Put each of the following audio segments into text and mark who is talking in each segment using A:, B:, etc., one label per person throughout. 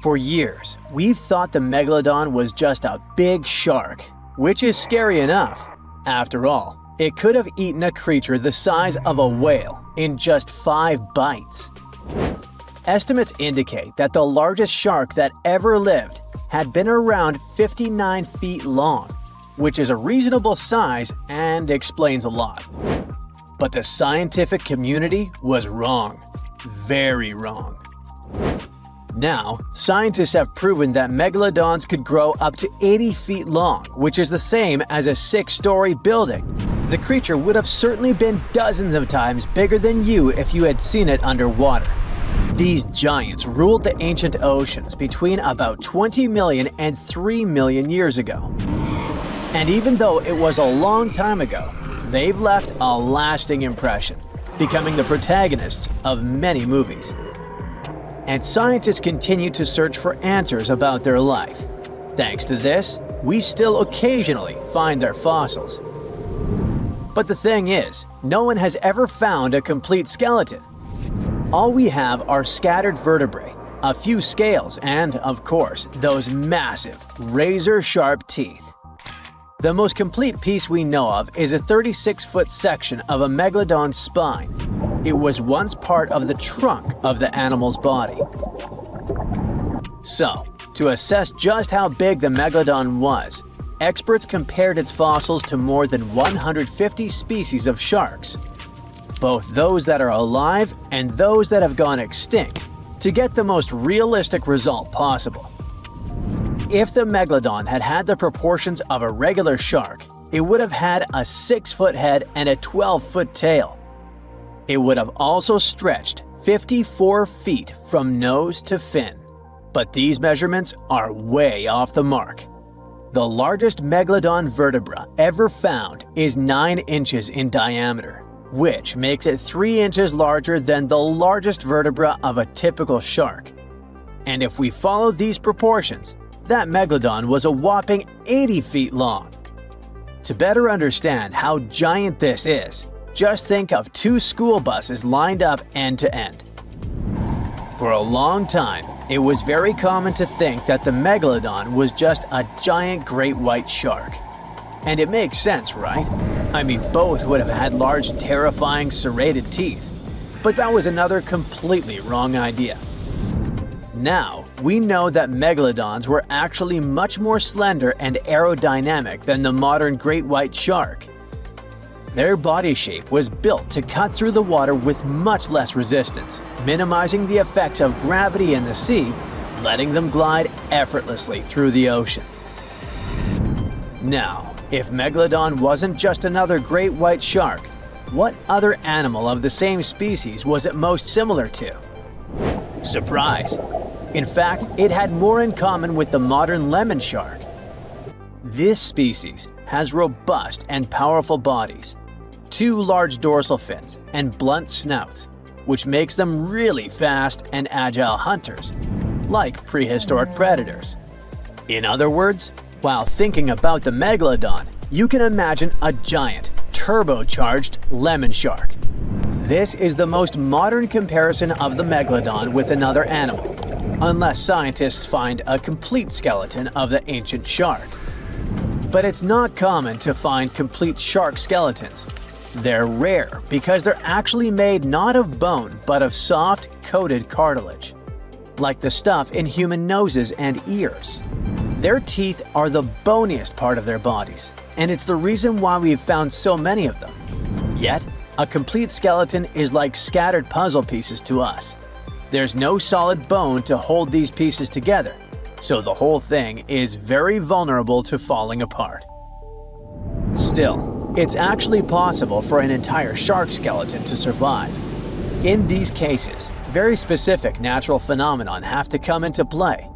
A: For years, we've thought the Megalodon was just a big shark, which is scary enough. After all, it could have eaten a creature the size of a whale in just 5 bites. Estimates indicate that the largest shark that ever lived had been around 59 feet long, which is a reasonable size and explains a lot. But the scientific community was wrong. Very wrong. Now, scientists have proven that megalodons could grow up to 80 feet long, which is the same as a 6-story building. The creature would have certainly been dozens of times bigger than you if you had seen it underwater. These giants ruled the ancient oceans between about 20 million and 3 million years ago. And even though it was a long time ago, they've left a lasting impression, becoming the protagonists of many movies. And scientists continue to search for answers about their life. Thanks to this, we still occasionally find their fossils. But the thing is, no one has ever found a complete skeleton. All we have are scattered vertebrae, a few scales, and, of course, those massive, razor-sharp teeth. The most complete piece we know of is a 36-foot section of a megalodon's spine. It was once part of the trunk of the animal's body. So, to assess just how big the megalodon was, experts compared its fossils to more than 150 species of sharks, both those that are alive and those that have gone extinct, to get the most realistic result possible. If the megalodon had had the proportions of a regular shark, it would have had a 6-foot head and a 12-foot tail. It would have also stretched 54 feet from nose to fin. But these measurements are way off the mark. The largest megalodon vertebra ever found is 9 inches in diameter, which makes it 3 inches larger than the largest vertebra of a typical shark. And if we follow these proportions, that megalodon was a whopping 80 feet long. To better understand how giant this is, just think of 2 school buses lined up end to end. For a long time, it was very common to think that the megalodon was just a giant great white shark. And it makes sense, right? I mean, both would have had large, terrifying, serrated teeth. But that was another completely wrong idea. Now, we know that megalodons were actually much more slender and aerodynamic than the modern great white shark. Their body shape was built to cut through the water with much less resistance, minimizing the effects of gravity in the sea, letting them glide effortlessly through the ocean. Now, if Megalodon wasn't just another great white shark, what other animal of the same species was it most similar to? Surprise! In fact, it had more in common with the modern lemon shark. This species has robust and powerful bodies, 2 large dorsal fins, and blunt snouts, which makes them really fast and agile hunters, like prehistoric predators. In other words, while thinking about the megalodon, you can imagine a giant, turbocharged lemon shark. This is the most modern comparison of the megalodon with another animal, unless scientists find a complete skeleton of the ancient shark. But it's not common to find complete shark skeletons. They're rare because they're actually made not of bone but of soft, coated cartilage, like the stuff in human noses and ears. Their teeth are the boniest part of their bodies, and it's the reason why we've found so many of them. Yet, a complete skeleton is like scattered puzzle pieces to us. There's no solid bone to hold these pieces together, so the whole thing is very vulnerable to falling apart. Still, it's actually possible for an entire shark skeleton to survive. In these cases, very specific natural phenomena have to come into play.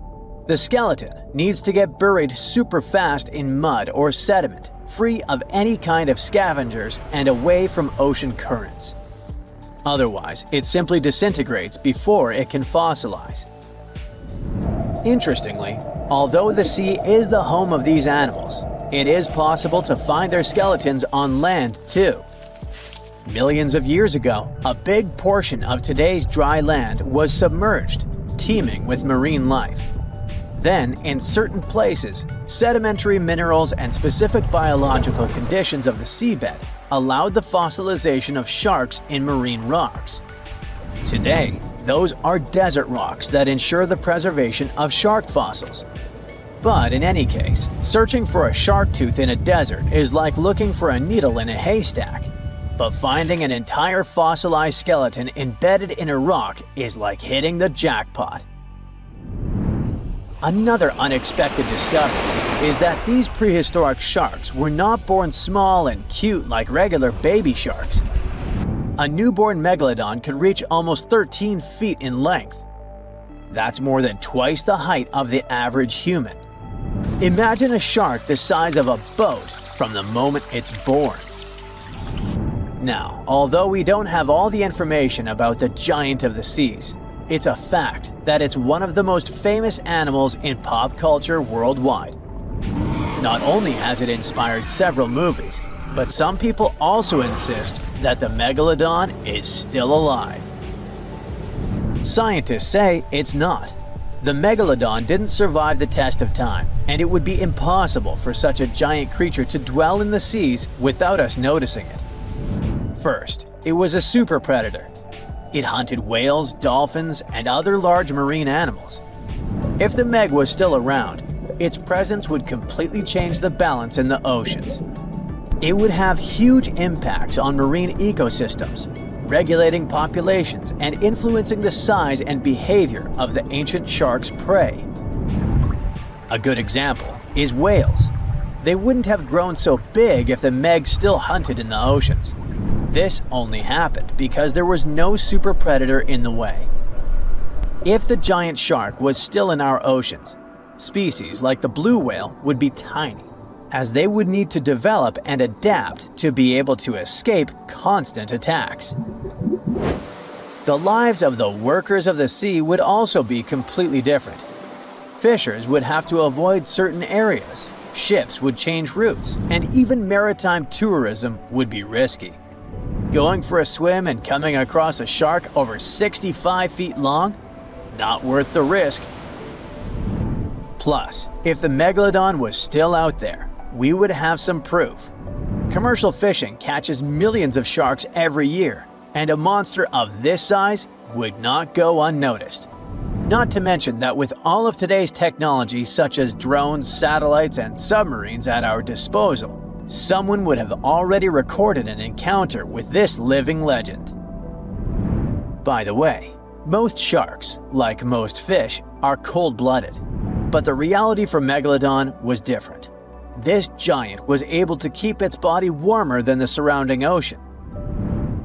A: The skeleton needs to get buried super fast in mud or sediment, free of any kind of scavengers and away from ocean currents. Otherwise, it simply disintegrates before it can fossilize. Interestingly, although the sea is the home of these animals, it is possible to find their skeletons on land too. Millions of years ago, a big portion of today's dry land was submerged, teeming with marine life. Then, in certain places, sedimentary minerals and specific biological conditions of the seabed allowed the fossilization of sharks in marine rocks. Today, those are desert rocks that ensure the preservation of shark fossils. But in any case, searching for a shark tooth in a desert is like looking for a needle in a haystack. But finding an entire fossilized skeleton embedded in a rock is like hitting the jackpot. Another unexpected discovery is that these prehistoric sharks were not born small and cute like regular baby sharks. A newborn Megalodon could reach almost 13 feet in length. That's more than twice the height of the average human. Imagine a shark the size of a boat from the moment it's born. Now, although we don't have all the information about the giant of the seas, it's a fact that it's one of the most famous animals in pop culture worldwide. Not only has it inspired several movies, but some people also insist that the Megalodon is still alive. Scientists say it's not. The Megalodon didn't survive the test of time, and it would be impossible for such a giant creature to dwell in the seas without us noticing it. First, it was a super predator. It hunted whales, dolphins, and other large marine animals. If the Meg was still around, its presence would completely change the balance in the oceans. It would have huge impacts on marine ecosystems, regulating populations and influencing the size and behavior of the ancient shark's prey. A good example is whales. They wouldn't have grown so big if the Meg still hunted in the oceans. This only happened because there was no super predator in the way. If the giant shark was still in our oceans, species like the blue whale would be tiny, as they would need to develop and adapt to be able to escape constant attacks. The lives of the workers of the sea would also be completely different. Fishers would have to avoid certain areas, ships would change routes, and even maritime tourism would be risky. Going for a swim and coming across a shark over 65 feet long? Not worth the risk. Plus, if the Megalodon was still out there, we would have some proof. Commercial fishing catches millions of sharks every year, and a monster of this size would not go unnoticed. Not to mention that with all of today's technology such as drones, satellites, and submarines at our disposal, someone would have already recorded an encounter with this living legend. By the way, most sharks, like most fish, are cold-blooded. But the reality for Megalodon was different. This giant was able to keep its body warmer than the surrounding ocean.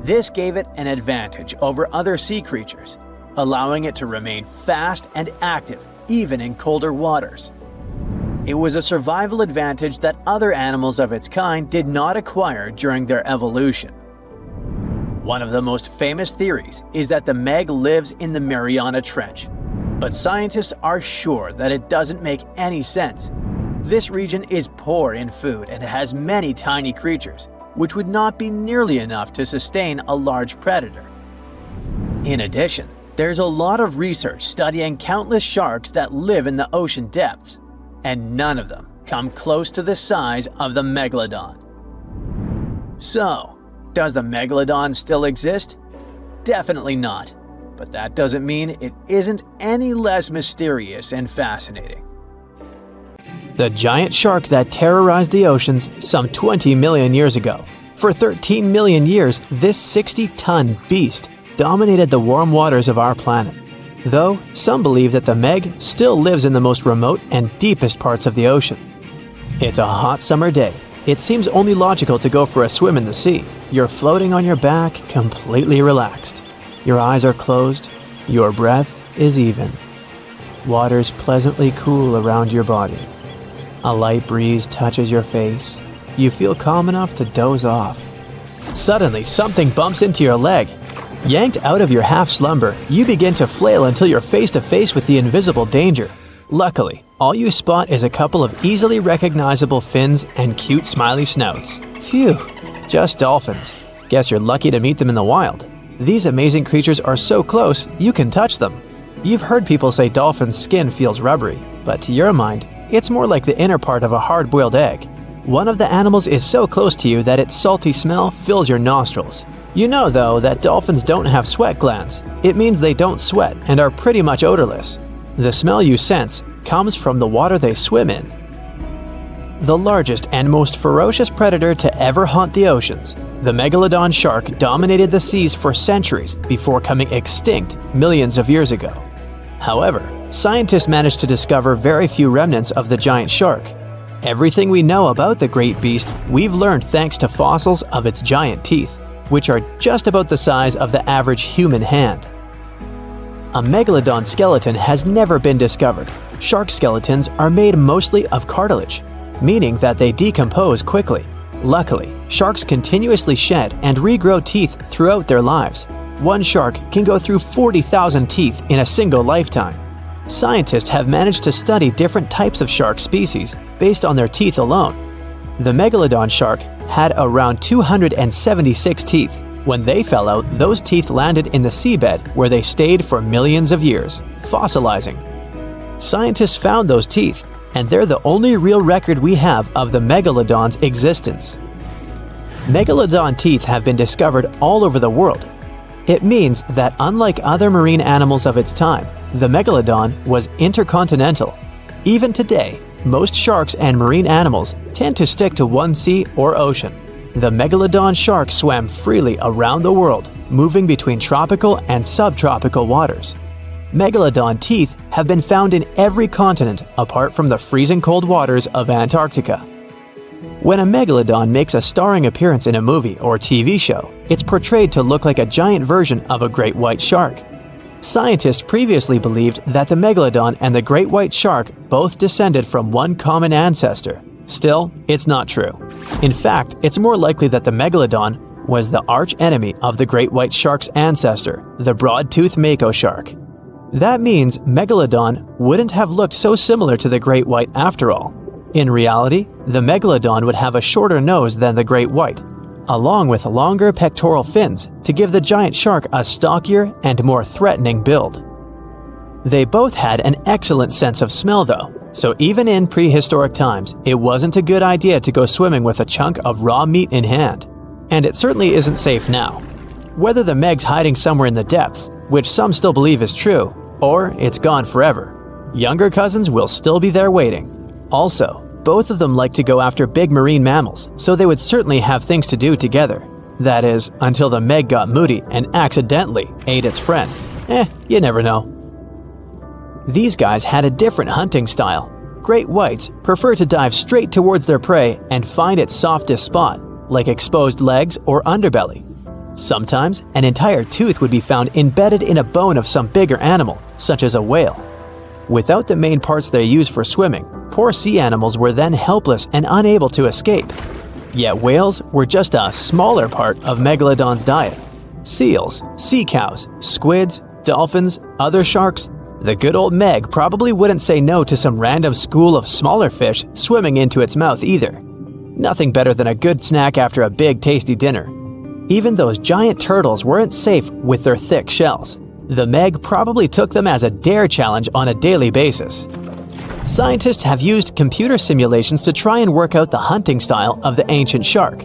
A: This gave it an advantage over other sea creatures, allowing it to remain fast and active even in colder waters. It was a survival advantage that other animals of its kind did not acquire during their evolution. One of the most famous theories is that the Meg lives in the Mariana Trench, but scientists are sure that it doesn't make any sense. This region is poor in food and has many tiny creatures, which would not be nearly enough to sustain a large predator. In addition, there's a lot of research studying countless sharks that live in the ocean depths, and none of them come close to the size of the Megalodon. So, does the Megalodon still exist? Definitely not, but that doesn't mean it isn't any less mysterious and fascinating. The giant shark that terrorized the oceans some 20 million years ago. For 13 million years, this 60-ton beast dominated the warm waters of our planet. Though, some believe that the Meg still lives in the most remote and deepest parts of the ocean. It's a hot summer day. It seems only logical to go for a swim in the sea. You're floating on your back, completely relaxed. Your eyes are closed. Your breath is even. Water's pleasantly cool around your body. A light breeze touches your face. You feel calm enough to doze off. Suddenly, something bumps into your leg. Yanked out of your half-slumber, you begin to flail until you're face-to-face with the invisible danger. Luckily, all you spot is a couple of easily recognizable fins and cute smiley snouts. Phew, just dolphins. Guess you're lucky to meet them in the wild. These amazing creatures are so close, you can touch them. You've heard people say dolphins' skin feels rubbery. but to your mind, it's more like the inner part of a hard-boiled egg. One of the animals is so close to you that its salty smell fills your nostrils. You know, though, that dolphins don't have sweat glands. It means they don't sweat and are pretty much odorless. The smell you sense comes from the water they swim in. The largest and most ferocious predator to ever haunt the oceans, the Megalodon shark dominated the seas for centuries before coming extinct millions of years ago. However, scientists managed to discover very few remnants of the giant shark. Everything we know about the great beast we've learned thanks to fossils of its giant teeth, which are just about the size of the average human hand. A megalodon skeleton has never been discovered. Shark skeletons are made mostly of cartilage, meaning that they decompose quickly. Luckily, sharks continuously shed and regrow teeth throughout their lives. One shark can go through 40,000 teeth in a single lifetime. Scientists have managed to study different types of shark species based on their teeth alone. The Megalodon shark had around 276 teeth. When they fell out, those teeth landed in the seabed where they stayed for millions of years, fossilizing. Scientists found those teeth, and they're the only real record we have of the Megalodon's existence. Megalodon teeth have been discovered all over the world. It means that unlike other marine animals of its time, the Megalodon was intercontinental. Even today, most sharks and marine animals tend to stick to one sea or ocean. The Megalodon shark swam freely around the world, moving between tropical and subtropical waters. Megalodon teeth have been found in every continent apart from the freezing cold waters of Antarctica. When a megalodon makes a starring appearance in a movie or TV show, it's portrayed to look like a giant version of a great white shark. Scientists previously believed that the megalodon and the great white shark both descended from one common ancestor. Still, it's not true. In fact, it's more likely that the megalodon was the arch-enemy of the great white shark's ancestor, the broad-toothed mako shark. That means Megalodon wouldn't have looked so similar to the great white after all. In reality, the Megalodon would have a shorter nose than the great white, along with longer pectoral fins to give the giant shark a stockier and more threatening build. They both had an excellent sense of smell though, so even in prehistoric times, it wasn't a good idea to go swimming with a chunk of raw meat in hand. And it certainly isn't safe now. Whether the Meg's hiding somewhere in the depths, which some still believe is true, or it's gone forever, younger cousins will still be there waiting. Also, both of them like to go after big marine mammals, so they would certainly have things to do together. That is, until the Meg got moody and accidentally ate its friend. You never know. These guys had a different hunting style. Great whites prefer to dive straight towards their prey and find its softest spot, like exposed legs or underbelly. Sometimes, an entire tooth would be found embedded in a bone of some bigger animal, such as a whale. Without the main parts they use for swimming, poor sea animals were then helpless and unable to escape. Yet whales were just a smaller part of Megalodon's diet. Seals, sea cows, squids, dolphins, other sharks. The good old Meg probably wouldn't say no to some random school of smaller fish swimming into its mouth either. Nothing better than a good snack after a big tasty dinner. Even those giant turtles weren't safe with their thick shells. The Meg probably took them as a dare challenge on a daily basis. Scientists have used computer simulations to try and work out the hunting style of the ancient shark.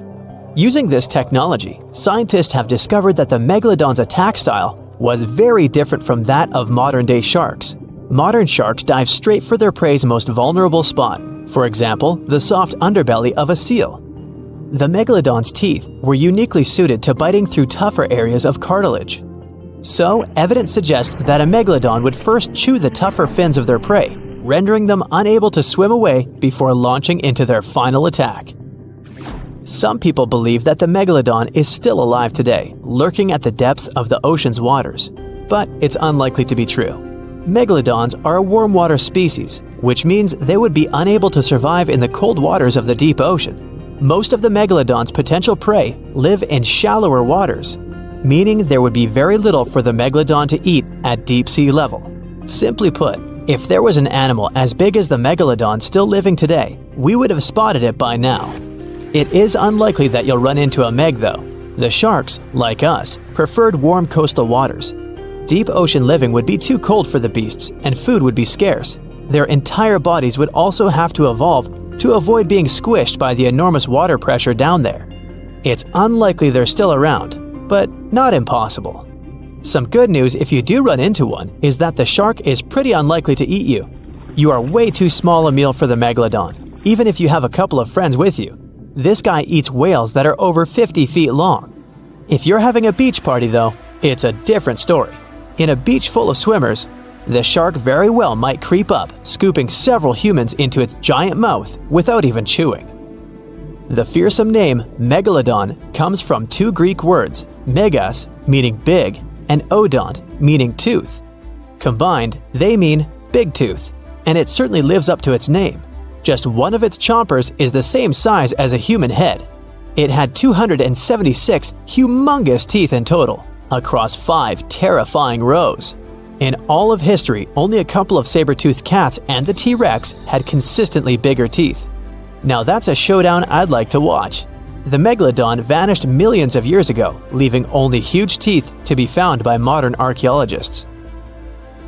A: Using this technology, scientists have discovered that the Megalodon's attack style was very different from that of modern-day sharks. Modern sharks dive straight for their prey's most vulnerable spot, for example, the soft underbelly of a seal. The Megalodon's teeth were uniquely suited to biting through tougher areas of cartilage. So, evidence suggests that a Megalodon would first chew the tougher fins of their prey, rendering them unable to swim away before launching into their final attack. Some people believe that the Megalodon is still alive today, lurking at the depths of the ocean's waters. But it's unlikely to be true. Megalodons are a warm water species, which means they would be unable to survive in the cold waters of the deep ocean. Most of the Megalodon's potential prey live in shallower waters, meaning there would be very little for the Megalodon to eat at deep sea level. Simply put, if there was an animal as big as the Megalodon still living today, we would have spotted it by now. It is unlikely that you'll run into a Meg though. The sharks, like us, preferred warm coastal waters. Deep ocean living would be too cold for the beasts, and food would be scarce. their entire bodies would also have to evolve to avoid being squished by the enormous water pressure down there. It's unlikely they're still around, but not impossible. Some good news if you do run into one is that the shark is pretty unlikely to eat you. You are way too small a meal for the Megalodon, even if you have a couple of friends with you. This guy eats whales that are over 50 feet long. If you're having a beach party though, it's a different story. In a beach full of swimmers, the shark very well might creep up, scooping several humans into its giant mouth without even chewing. The fearsome name Megalodon comes from two Greek words, megas, meaning big, and odont, meaning tooth. Combined, they mean big tooth, and it certainly lives up to its name. Just one of its chompers is the same size as a human head. It had 276 humongous teeth in total, across 5 terrifying rows. In all of history, only a couple of saber-toothed cats and the T-Rex had consistently bigger teeth. Now that's a showdown I'd like to watch. The Megalodon vanished millions of years ago, leaving only huge teeth to be found by modern archaeologists.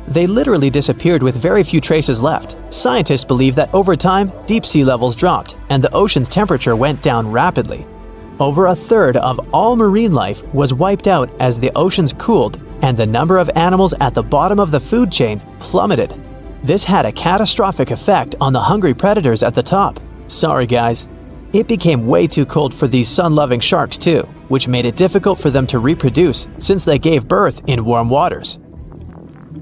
A: They literally disappeared with very few traces left. Scientists believe that over time, deep sea levels dropped and the ocean's temperature went down rapidly. Over a third of all marine life was wiped out as the oceans cooled and the number of animals at the bottom of the food chain plummeted. This had a catastrophic effect on the hungry predators at the top. Sorry guys. It became way too cold for these sun-loving sharks too, which made it difficult for them to reproduce since they gave birth in warm waters.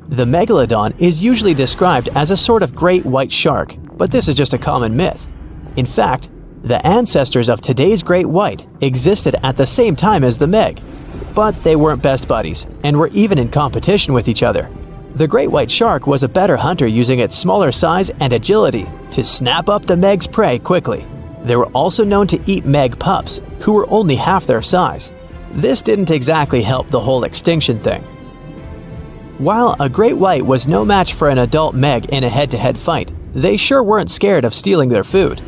A: The Megalodon is usually described as a sort of great white shark, but this is just a common myth. In fact, the ancestors of today's great white existed at the same time as the Meg, but they weren't best buddies and were even in competition with each other. The great white shark was a better hunter using its smaller size and agility to snap up the Meg's prey quickly. They were also known to eat Meg pups, who were only half their size. This didn't exactly help the whole extinction thing. While a great white was no match for an adult Meg in a head-to-head fight, they sure weren't scared of stealing their food.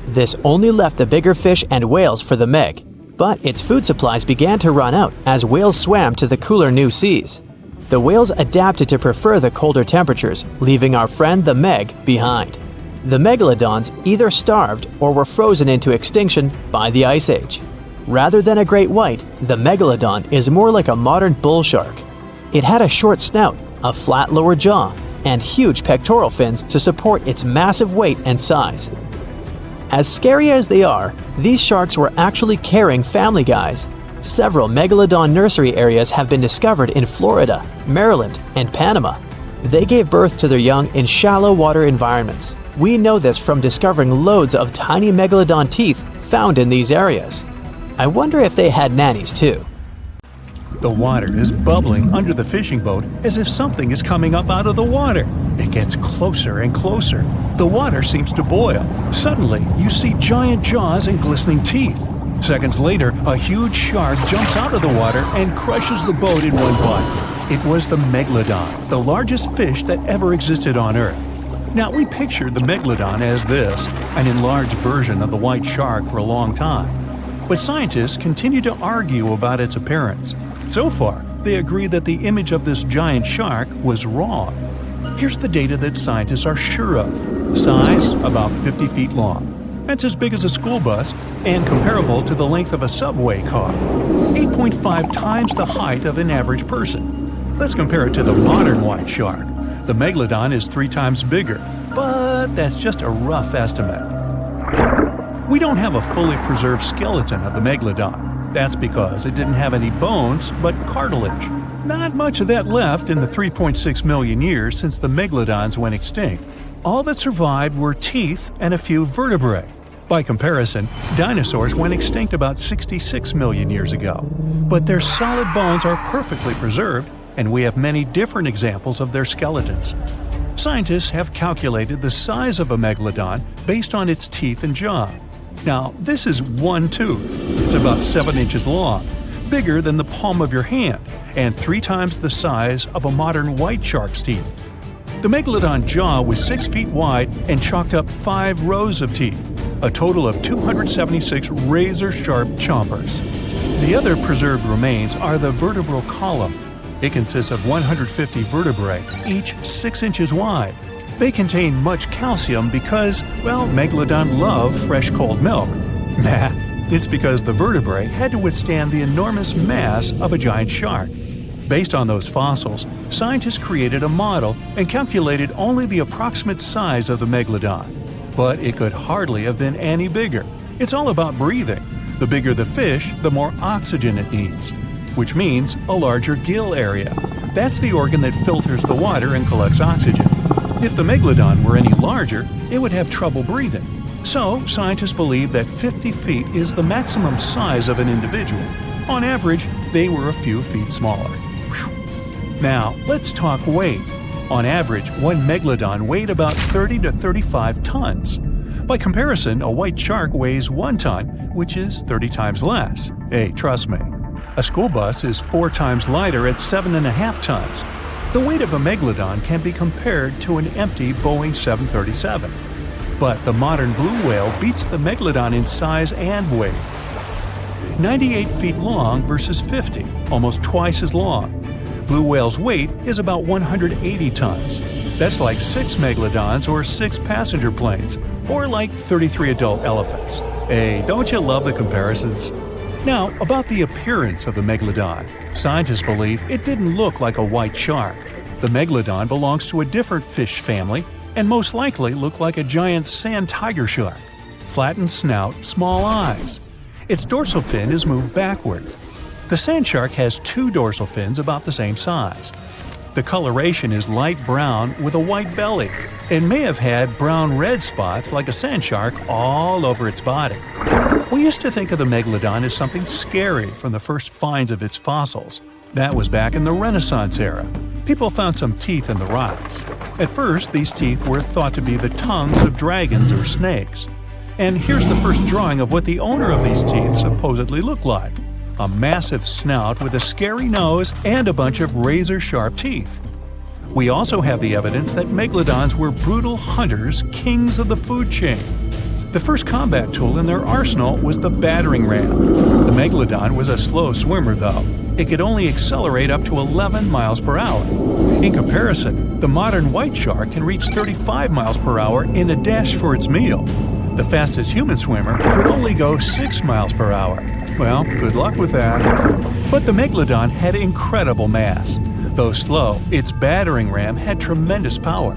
A: This only left the bigger fish and whales for the Meg, but its food supplies began to run out as whales swam to the cooler new seas. The whales adapted to prefer the colder temperatures, leaving our friend the Meg behind. The Megalodons either starved or were frozen into extinction by the Ice Age. Rather than a great white, the Megalodon is more like a modern bull shark. It had a short snout, a flat lower jaw, and huge pectoral fins to support its massive weight and size. As scary as they are, these sharks were actually caring family guys. Several Megalodon nursery areas have been discovered in Florida, Maryland, and Panama. They gave birth to their young in shallow water environments. We know this from discovering loads of tiny Megalodon teeth found in these areas. I wonder if they had nannies too.
B: The water is bubbling under the fishing boat as if something is coming up out of the water. It gets closer and closer. The water seems to boil. Suddenly, you see giant jaws and glistening teeth. Seconds later, a huge shark jumps out of the water and crushes the boat in one bite. It was the Megalodon, the largest fish that ever existed on Earth. Now, we pictured the Megalodon as this, an enlarged version of the white shark for a long time. But scientists continue to argue about its appearance. So far, they agree that the image of this giant shark was wrong. Here's the data that scientists are sure of. Size, about 50 feet long. That's as big as a school bus and comparable to the length of a subway car. 8.5 times the height of an average person. Let's compare it to the modern white shark. The Megalodon is 3 times bigger, but that's just a rough estimate. We don't have a fully preserved skeleton of the Megalodon. That's because it didn't have any bones, but cartilage. Not much of that left in the 3.6 million years since the Megalodons went extinct. All that survived were teeth and a few vertebrae. By comparison, dinosaurs went extinct about 66 million years ago. But their solid bones are perfectly preserved, and we have many different examples of their skeletons. Scientists have calculated the size of a Megalodon based on its teeth and jaw. Now, this is one tooth. It's about 7 inches long, bigger than the palm of your hand, and 3 times the size of a modern white shark's teeth. The Megalodon jaw was 6 feet wide and chalked up 5 rows of teeth, a total of 276 razor-sharp chompers. The other preserved remains are the vertebral column. It consists of 150 vertebrae, each 6 inches wide. They contain much calcium because, well, Megalodon love fresh cold milk. Nah, it's because the vertebrae had to withstand the enormous mass of a giant shark. Based on those fossils, scientists created a model and calculated only the approximate size of the Megalodon. But it could hardly have been any bigger. It's all about breathing. The bigger the fish, the more oxygen it needs, which means a larger gill area. That's the organ that filters the water and collects oxygen. If the Megalodon were any larger, it would have trouble breathing. So, scientists believe that 50 feet is the maximum size of an individual. On average, they were a few feet smaller. Whew. Now, let's talk weight. On average, one Megalodon weighed about 30 to 35 tons. By comparison, a white shark weighs 1 ton, which is 30 times less. Hey, trust me. A school bus is 4 times lighter at 7.5 tons. The weight of a Megalodon can be compared to an empty Boeing 737. But the modern blue whale beats the Megalodon in size and weight. 98 feet long versus 50, almost twice as long. Blue whale's weight is about 180 tons. That's like 6 Megalodons or 6 passenger planes, or like 33 adult elephants. Hey, don't you love the comparisons? Now, about the appearance of the Megalodon. Scientists believe it didn't look like a white shark. The Megalodon belongs to a different fish family and most likely looked like a giant sand tiger shark. Flattened snout, small eyes. Its dorsal fin is moved backwards. The sand shark has 2 dorsal fins about the same size. The coloration is light brown with a white belly. It may have had brown-red spots like a sand shark all over its body. We used to think of the Megalodon as something scary from the first finds of its fossils. That was back in the Renaissance era. People found some teeth in the rocks. At first, these teeth were thought to be the tongues of dragons or snakes. And here's the first drawing of what the owner of these teeth supposedly looked like. A massive snout with a scary nose and a bunch of razor-sharp teeth. We also have the evidence that Megalodons were brutal hunters, kings of the food chain. The first combat tool in their arsenal was the battering ram. The Megalodon was a slow swimmer, though. It could only accelerate up to 11 miles per hour. In comparison, the modern white shark can reach 35 miles per hour in a dash for its meal. The fastest human swimmer could only go 6 miles per hour. Well, good luck with that. But the Megalodon had incredible mass. Though slow, its battering ram had tremendous power.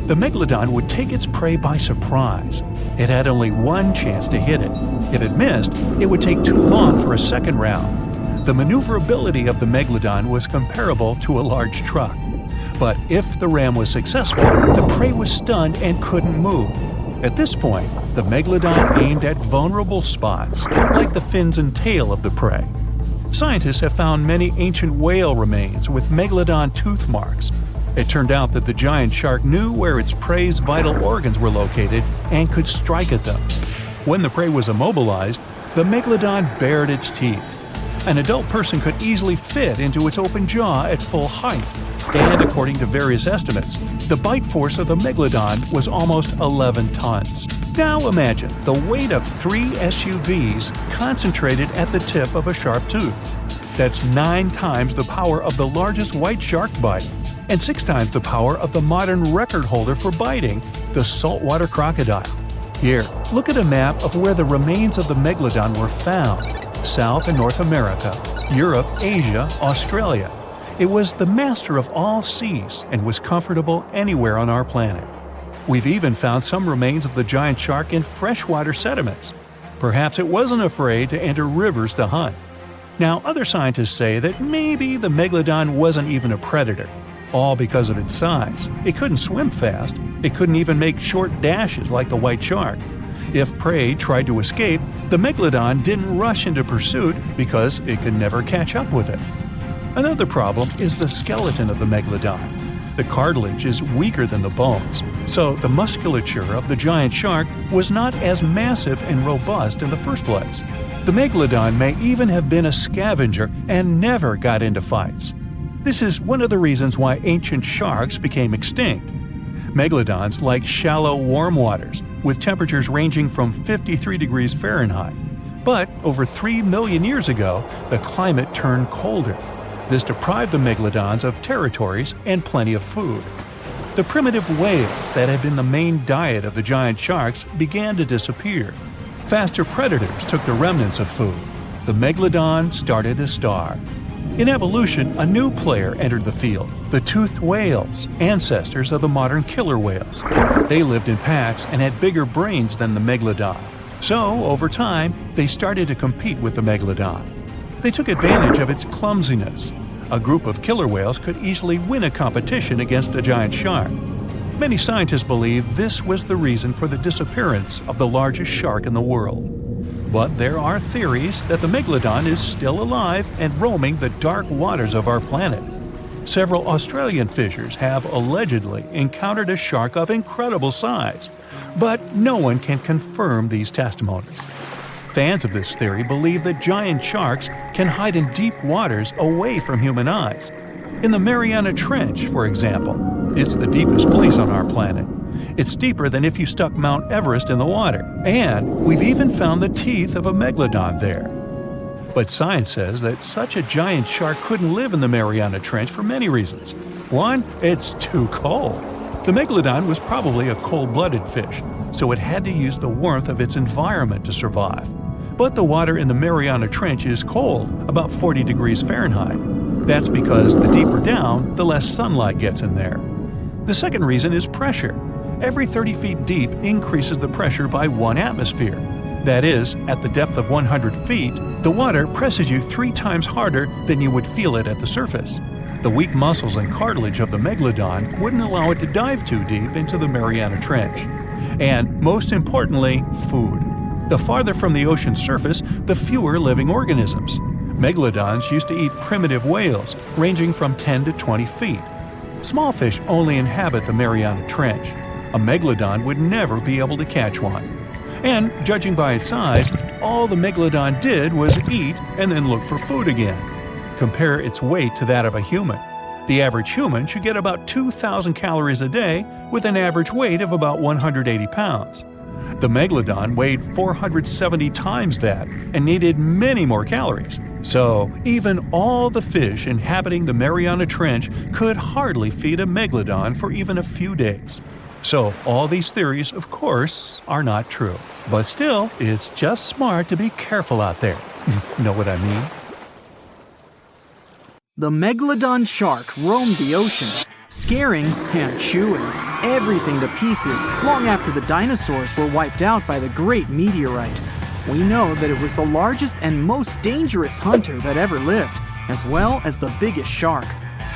B: The Megalodon would take its prey by surprise. It had only one chance to hit it. If it missed, it would take too long for a second round. The maneuverability of the Megalodon was comparable to a large truck. But if the ram was successful, the prey was stunned and couldn't move. At this point, the Megalodon aimed at vulnerable spots, like the fins and tail of the prey. Scientists have found many ancient whale remains with Megalodon tooth marks. It turned out that the giant shark knew where its prey's vital organs were located and could strike at them. When the prey was immobilized, the Megalodon bared its teeth. An adult person could easily fit into its open jaw at full height. And according to various estimates, the bite force of the Megalodon was almost 11 tons. Now imagine the weight of 3 SUVs concentrated at the tip of a sharp tooth. That's 9 times the power of the largest white shark bite, and 6 times the power of the modern record holder for biting, the saltwater crocodile. Here, look at a map of where the remains of the Megalodon were found. South and North America, Europe, Asia, Australia. It was the master of all seas and was comfortable anywhere on our planet. We've even found some remains of the giant shark in freshwater sediments. Perhaps it wasn't afraid to enter rivers to hunt. Now, other scientists say that maybe the Megalodon wasn't even a predator, all because of its size. It couldn't swim fast. It couldn't even make short dashes like the white shark. If prey tried to escape, the Megalodon didn't rush into pursuit because it could never catch up with it. Another problem is the skeleton of the Megalodon. The cartilage is weaker than the bones, so the musculature of the giant shark was not as massive and robust in the first place. The Megalodon may even have been a scavenger and never got into fights. This is one of the reasons why ancient sharks became extinct. Megalodons like shallow, warm waters, with temperatures ranging from 53 degrees Fahrenheit. But over 3 million years ago, the climate turned colder. This deprived the Megalodons of territories and plenty of food. The primitive whales that had been the main diet of the giant sharks began to disappear. Faster predators took the remnants of food. The megalodon started to starve. In evolution, a new player entered the field, the toothed whales, ancestors of the modern killer whales. They lived in packs and had bigger brains than the megalodon. So, over time, they started to compete with the megalodon. They took advantage of its clumsiness. A group of killer whales could easily win a competition against a giant shark. Many scientists believe this was the reason for the disappearance of the largest shark in the world. But there are theories that the megalodon is still alive and roaming the dark waters of our planet. Several Australian fishers have allegedly encountered a shark of incredible size, but no one can confirm these testimonies. Fans of this theory believe that giant sharks can hide in deep waters away from human eyes. In the Mariana Trench, for example, it's the deepest place on our planet. It's deeper than if you stuck Mount Everest in the water, and we've even found the teeth of a megalodon there. But science says that such a giant shark couldn't live in the Mariana Trench for many reasons. One, it's too cold. The megalodon was probably a cold-blooded fish, so it had to use the warmth of its environment to survive. But the water in the Mariana Trench is cold, about 40 degrees Fahrenheit. That's because the deeper down, the less sunlight gets in there. The second reason is pressure. Every 30 feet deep increases the pressure by 1 atmosphere. That is, at the depth of 100 feet, the water presses you 3 times harder than you would feel it at the surface. The weak muscles and cartilage of the megalodon wouldn't allow it to dive too deep into the Mariana Trench. And, most importantly, food. The farther from the ocean surface, the fewer living organisms. Megalodons used to eat primitive whales, ranging from 10 to 20 feet. Small fish only inhabit the Mariana Trench. A megalodon would never be able to catch one. And, judging by its size, all the megalodon did was eat and then look for food again. Compare its weight to that of a human. The average human should get about 2,000 calories a day with an average weight of about 180 pounds. The megalodon weighed 470 times that and needed many more calories. So, even all the fish inhabiting the Mariana Trench could hardly feed a megalodon for even a few days. So, all these theories, of course, are not true. But still, it's just smart to be careful out there. Know what I mean?
C: The megalodon shark roamed the oceans, scaring and chewing everything to pieces long after the dinosaurs were wiped out by the great meteorite. We know that it was the largest and most dangerous hunter that ever lived, as well as the biggest shark.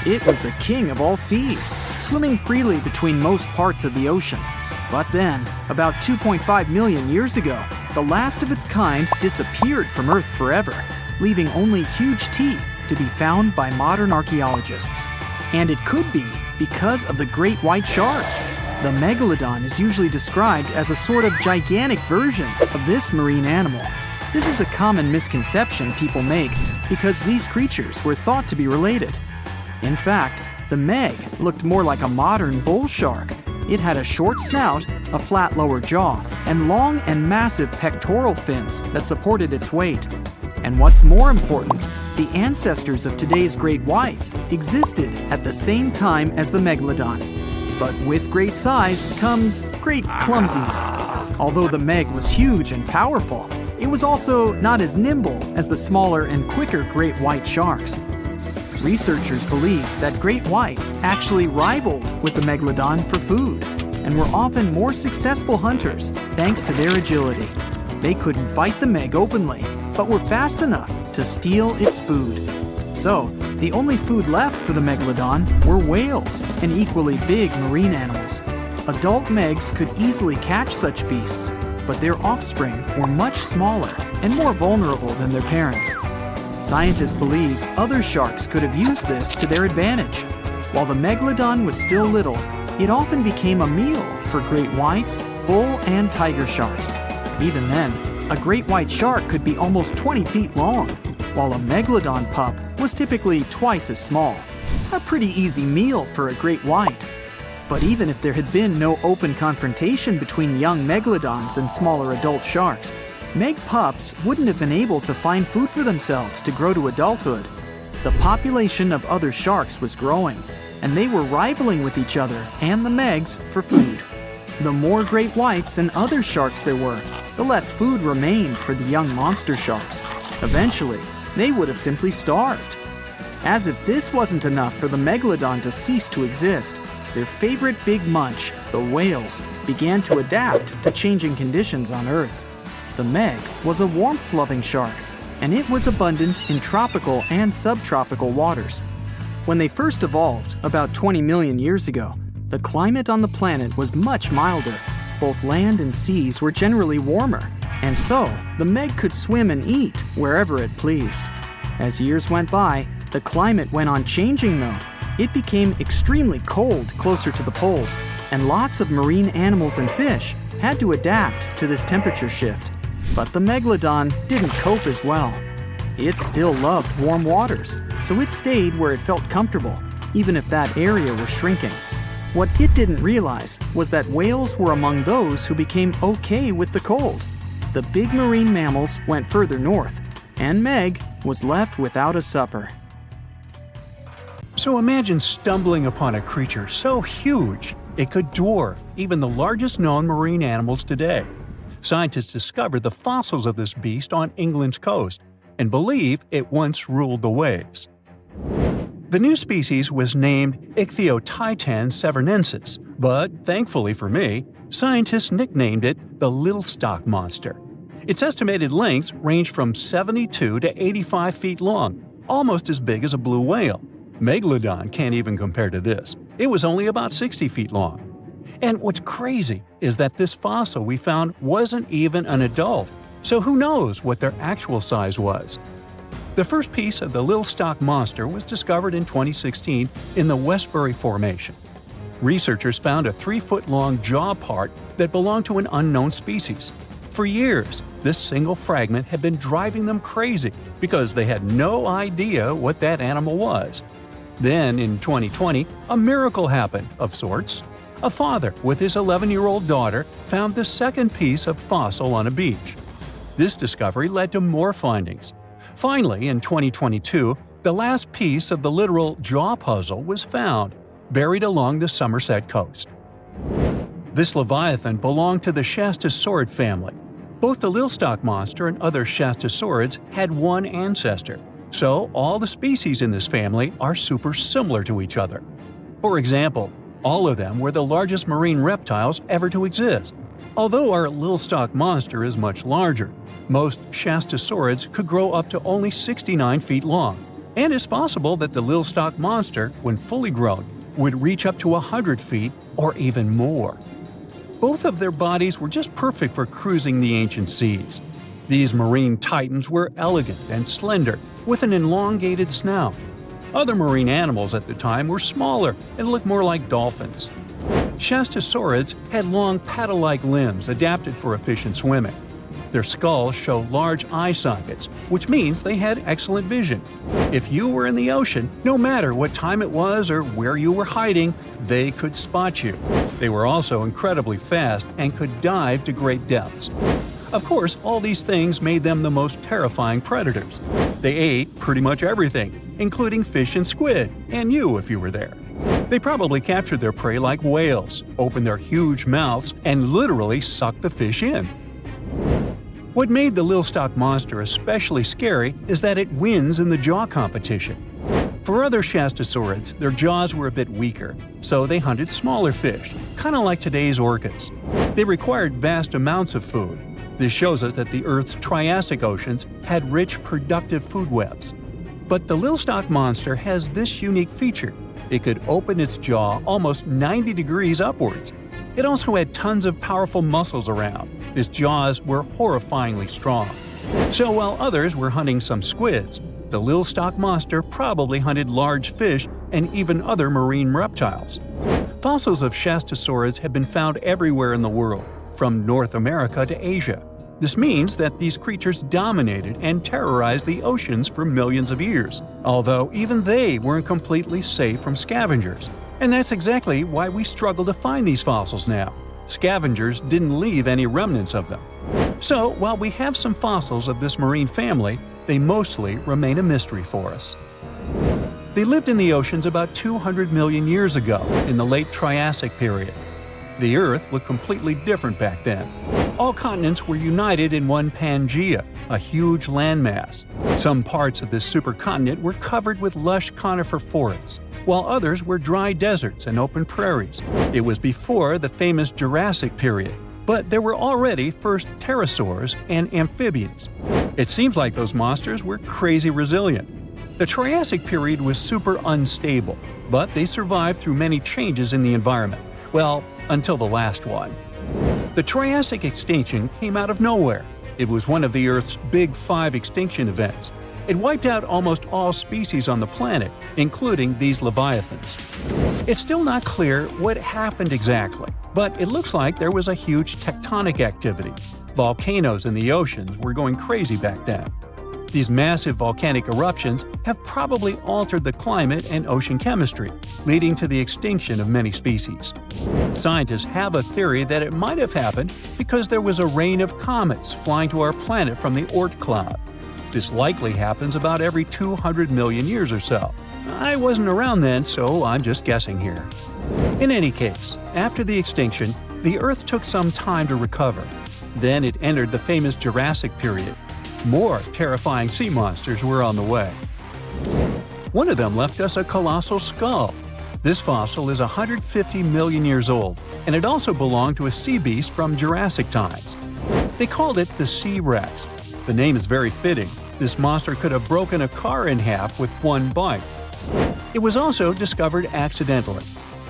C: It was the king of all seas, swimming freely between most parts of the ocean. But then, about 2.5 million years ago, the last of its kind disappeared from Earth forever, leaving only huge teeth to be found by modern archaeologists. And it could be because of the great white sharks. The megalodon is usually described as a sort of gigantic version of this marine animal. This is a common misconception people make because these creatures were thought to be related. In fact, the meg looked more like a modern bull shark. It had a short snout, a flat lower jaw, and long and massive pectoral fins that supported its weight. And what's more important, the ancestors of today's great whites existed at the same time as the megalodon. But with great size comes great clumsiness. Although the meg was huge and powerful, it was also not as nimble as the smaller and quicker great white sharks. Researchers believe that great whites actually rivaled with the megalodon for food and were often more successful hunters thanks to their agility. They couldn't fight the meg openly, but were fast enough to steal its food. So, the only food left for the megalodon were whales and equally big marine animals. Adult megs could easily catch such beasts, but their offspring were much smaller and more vulnerable than their parents. Scientists believe other sharks could have used this to their advantage. While the megalodon was still little, it often became a meal for great whites, bull, and tiger sharks. Even then, a great white shark could be almost 20 feet long, while a megalodon pup was typically twice as small. A pretty easy meal for a great white. But even if there had been no open confrontation between young megalodons and smaller adult sharks, meg pups wouldn't have been able to find food for themselves to grow to adulthood. The population of other sharks was growing, and they were rivaling with each other and the Megs for food. The more great whites and other sharks there were, the less food remained for the young monster sharks. Eventually, they would have simply starved. As if this wasn't enough for the Megalodon to cease to exist, their favorite big munch, the whales, began to adapt to changing conditions on Earth. The Meg was a warmth-loving shark, and it was abundant in tropical and subtropical waters. When they first evolved, about 20 million years ago, the climate on the planet was much milder. Both land and seas were generally warmer, and so the Meg could swim and eat wherever it pleased. As years went by, the climate went on changing though. It became extremely cold closer to the poles, and lots of marine animals and fish had to adapt to this temperature shift. But the Megalodon didn't cope as well. It still loved warm waters, so it stayed where it felt comfortable, even if that area was shrinking. What it didn't realize was that whales were among those who became okay with the cold. The big marine mammals went further north, and Meg was left without a supper.
B: So imagine stumbling upon a creature so huge it could dwarf even the largest known marine animals today. Scientists discovered the fossils of this beast on England's coast and believe it once ruled the waves. The new species was named Ichthyotitan severnensis, but thankfully for me, scientists nicknamed it the Little Stock Monster. Its estimated lengths range from 72 to 85 feet long, almost as big as a blue whale. Megalodon can't even compare to this. It was only about 60 feet long. And what's crazy is that this fossil we found wasn't even an adult, so who knows what their actual size was. The first piece of the Little Stock Monster was discovered in 2016 in the Westbury Formation. Researchers found a 3-foot-long jaw part that belonged to an unknown species. For years, this single fragment had been driving them crazy because they had no idea what that animal was. Then, in 2020, a miracle happened, of sorts. A father with his 11-year-old daughter found the second piece of fossil on a beach. This discovery led to more findings. Finally, in 2022, the last piece of the literal jaw puzzle was found, buried along the Somerset coast. This leviathan belonged to the Shastasaurid family. Both the Little Stock Monster and other Shastasaurids had one ancestor, so all the species in this family are super similar to each other. For example, all of them were the largest marine reptiles ever to exist. Although our Little Stock Monster is much larger, most Shastasaurids could grow up to only 69 feet long, and it's possible that the Little Stock Monster, when fully grown, would reach up to 100 feet or even more. Both of their bodies were just perfect for cruising the ancient seas. These marine titans were elegant and slender, with an elongated snout. Other marine animals at the time were smaller and looked more like dolphins. Shastasaurids had long paddle-like limbs adapted for efficient swimming. Their skulls show large eye sockets, which means they had excellent vision. If you were in the ocean, no matter what time it was or where you were hiding, they could spot you. They were also incredibly fast and could dive to great depths. Of course, all these things made them the most terrifying predators. They ate pretty much everything, including fish and squid, and you if you were there. They probably captured their prey like whales, opened their huge mouths, and literally sucked the fish in. What made the Little Stock Monster especially scary is that it wins in the jaw competition. For other Shastasaurids, their jaws were a bit weaker, so they hunted smaller fish, kind of like today's orcas. They required vast amounts of food. This shows us that the Earth's Triassic oceans had rich, productive food webs. But the Little Stock Monster has this unique feature. It could open its jaw almost 90 degrees upwards. It also had tons of powerful muscles around. Its jaws were horrifyingly strong. So while others were hunting some squids, the Little Stock Monster probably hunted large fish and even other marine reptiles. Fossils of Shastasaurids have been found everywhere in the world, from North America to Asia. This means that these creatures dominated and terrorized the oceans for millions of years, although even they weren't completely safe from scavengers. And that's exactly why we struggle to find these fossils now. Scavengers didn't leave any remnants of them. So, while we have some fossils of this marine family, they mostly remain a mystery for us. They lived in the oceans about 200 million years ago, in the late Triassic period. The Earth looked completely different back then. All continents were united in one Pangaea, a huge landmass. Some parts of this supercontinent were covered with lush conifer forests, while others were dry deserts and open prairies. It was before the famous Jurassic period, but there were already first pterosaurs and amphibians. It seems like those monsters were crazy resilient. The Triassic period was super unstable, but they survived through many changes in the environment. Well, until the last one. The Triassic extinction came out of nowhere. It was one of the Earth's big 5 extinction events. It wiped out almost all species on the planet, including these leviathans. It's still not clear what happened exactly, but it looks like there was a huge tectonic activity. Volcanoes in the oceans were going crazy back then. These massive volcanic eruptions have probably altered the climate and ocean chemistry, leading to the extinction of many species. Scientists have a theory that it might have happened because there was a rain of comets flying to our planet from the Oort cloud. This likely happens about every 200 million years or so. I wasn't around then, so I'm just guessing here. In any case, after the extinction, the Earth took some time to recover. Then it entered the famous Jurassic period. More terrifying sea monsters were on the way. One of them left us a colossal skull. This fossil is 150 million years old, and it also belonged to a sea beast from Jurassic times. They called it the Sea Rex. The name is very fitting. This monster could have broken a car in half with one bite. It was also discovered accidentally.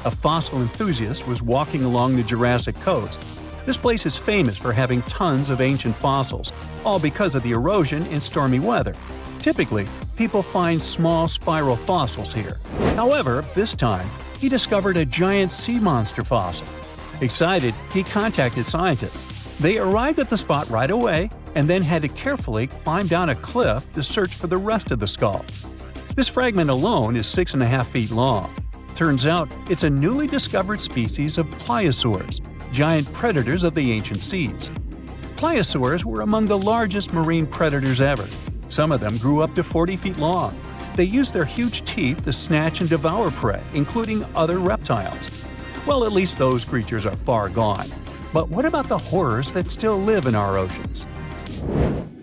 B: A fossil enthusiast was walking along the Jurassic coast. This place is famous for having tons of ancient fossils, all because of the erosion in stormy weather. Typically, people find small spiral fossils here. However, this time, he discovered a giant sea monster fossil. Excited, he contacted scientists. They arrived at the spot right away and then had to carefully climb down a cliff to search for the rest of the skull. This fragment alone is 6.5 feet long. Turns out, it's a newly discovered species of pliosaurs, giant predators of the ancient seas. Pliosaurs were among the largest marine predators ever. Some of them grew up to 40 feet long. They used their huge teeth to snatch and devour prey, including other reptiles. Well, at least those creatures are far gone. But what about the horrors that still live in our oceans?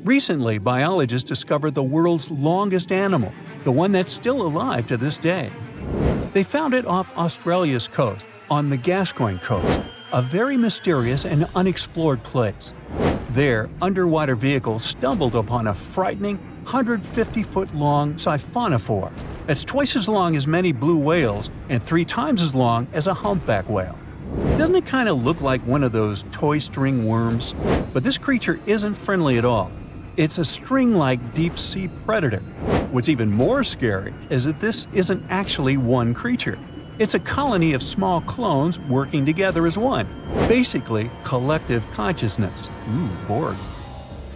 B: Recently, biologists discovered the world's longest animal, the one that's still alive to this day. They found it off Australia's coast, on the Gascoyne coast, a very mysterious and unexplored place. There, underwater vehicles stumbled upon a frightening 150-foot-long siphonophore. That's twice as long as many blue whales and 3 times as long as a humpback whale. Doesn't it kind of look like one of those toy string worms? But this creature isn't friendly at all. It's a string-like deep-sea predator. What's even more scary is that this isn't actually one creature. It's a colony of small clones working together as one. Basically, collective consciousness. Ooh, Borg.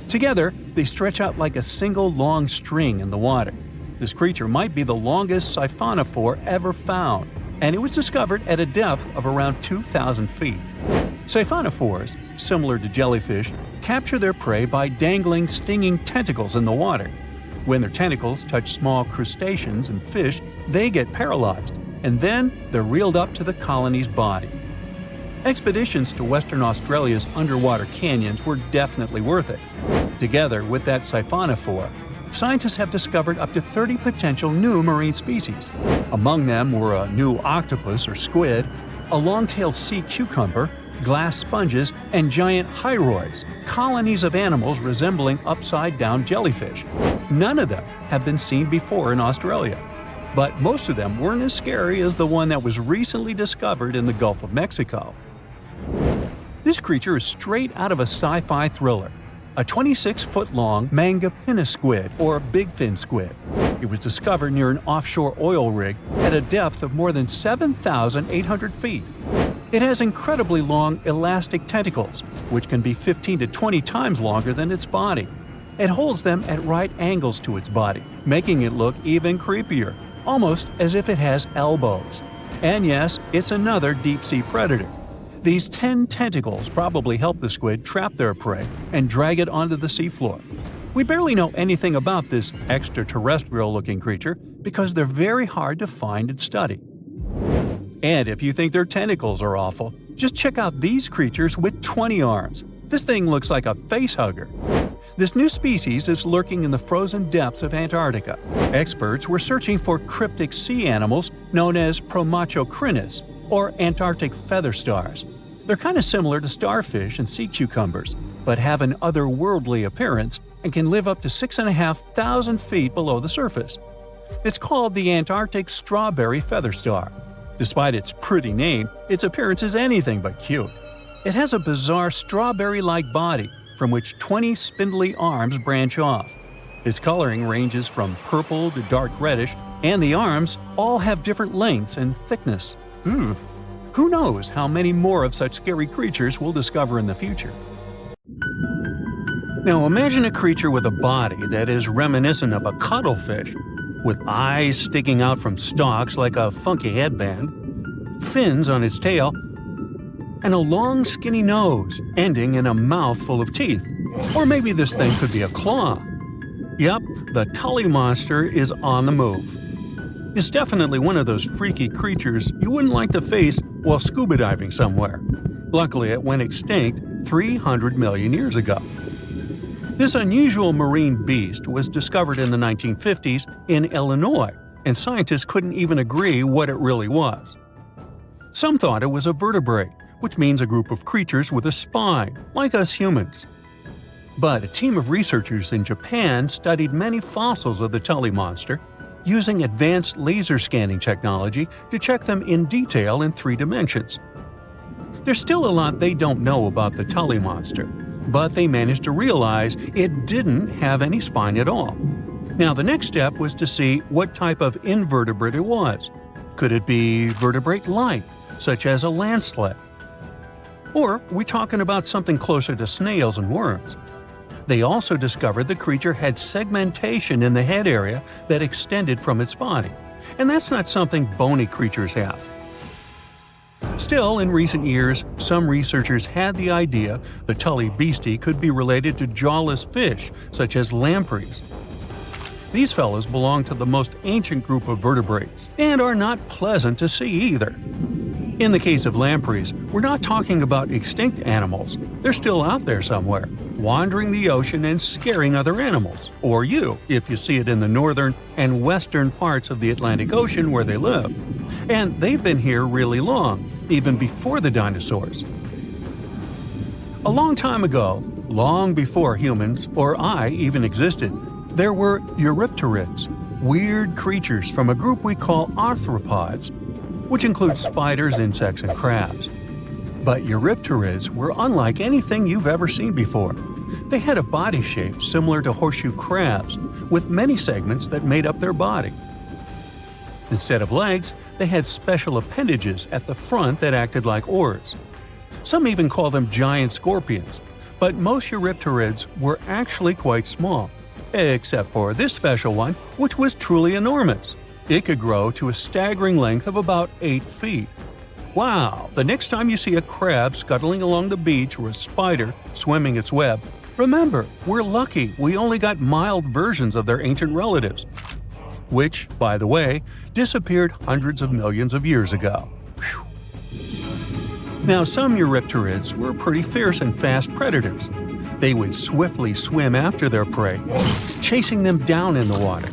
B: Together, they stretch out like a single long string in the water. This creature might be the longest siphonophore ever found, and it was discovered at a depth of around 2,000 feet. Siphonophores, similar to jellyfish, capture their prey by dangling stinging tentacles in the water. When their tentacles touch small crustaceans and fish, they get paralyzed, and then they're reeled up to the colony's body. Expeditions to Western Australia's underwater canyons were definitely worth it. Together with that siphonophore, scientists have discovered up to 30 potential new marine species. Among them were a new octopus or squid, a long-tailed sea cucumber, glass sponges, and giant hyroids, colonies of animals resembling upside-down jellyfish. None of them have been seen before in Australia. But most of them weren't as scary as the one that was recently discovered in the Gulf of Mexico. This creature is straight out of a sci-fi thriller, a 26-foot-long mangapina squid or bigfin squid. It was discovered near an offshore oil rig at a depth of more than 7,800 feet. It has incredibly long elastic tentacles, which can be 15 to 20 times longer than its body. It holds them at right angles to its body, making it look even creepier, almost as if it has elbows. And yes, it's another deep-sea predator. These 10 tentacles probably help the squid trap their prey and drag it onto the seafloor. We barely know anything about this extraterrestrial-looking creature because they're very hard to find and study. And if you think their tentacles are awful, just check out these creatures with 20 arms. This thing looks like a facehugger. This new species is lurking in the frozen depths of Antarctica. Experts were searching for cryptic sea animals known as Promachocrinus, or Antarctic feather stars. They're kind of similar to starfish and sea cucumbers, but have an otherworldly appearance and can live up to 6,500 feet below the surface. It's called the Antarctic strawberry feather star. Despite its pretty name, its appearance is anything but cute. It has a bizarre strawberry-like body from which 20 spindly arms branch off. Its coloring ranges from purple to dark reddish, and the arms all have different lengths and thickness. Who knows how many more of such scary creatures we'll discover in the future. Now imagine a creature with a body that is reminiscent of a cuttlefish, with eyes sticking out from stalks like a funky headband, fins on its tail, and a long skinny nose ending in a mouth full of teeth. Or maybe this thing could be a claw. Yep, the Tully monster is on the move. It's definitely one of those freaky creatures you wouldn't like to face while scuba diving somewhere. Luckily, it went extinct 300 million years ago. This unusual marine beast was discovered in the 1950s in Illinois, and scientists couldn't even agree what it really was. Some thought it was a vertebrate, which means a group of creatures with a spine, like us humans. But a team of researchers in Japan studied many fossils of the Tully monster, using advanced laser scanning technology to check them in detail in 3 dimensions. There's still a lot they don't know about the Tully monster, but they managed to realize it didn't have any spine at all. Now the next step was to see what type of invertebrate it was. Could it be vertebrate-like, such as a landslide? Or are we talking about something closer to snails and worms? They also discovered the creature had segmentation in the head area that extended from its body, and that's not something bony creatures have. Still, in recent years, some researchers had the idea the Tully beastie could be related to jawless fish, such as lampreys. These fellows belong to the most ancient group of vertebrates, and are not pleasant to see either. In the case of lampreys, we're not talking about extinct animals. They're still out there somewhere, wandering the ocean and scaring other animals, or you, if you see it in the northern and western parts of the Atlantic Ocean where they live. And they've been here really long, even before the dinosaurs. A long time ago, long before humans or I even existed, there were Eurypterids, weird creatures from a group we call arthropods, which includes spiders, insects, and crabs. But Eurypterids were unlike anything you've ever seen before. They had a body shape similar to horseshoe crabs, with many segments that made up their body. Instead of legs, they had special appendages at the front that acted like oars. Some even call them giant scorpions, but most Eurypterids were actually quite small, except for this special one, which was truly enormous. It could grow to a staggering length of about 8 feet. Wow! The next time you see a crab scuttling along the beach or a spider swimming its web, remember, we're lucky we only got mild versions of their ancient relatives, which, by the way, disappeared hundreds of millions of years ago. Whew. Now, some Eurypterids were pretty fierce and fast predators. They would swiftly swim after their prey, chasing them down in the water.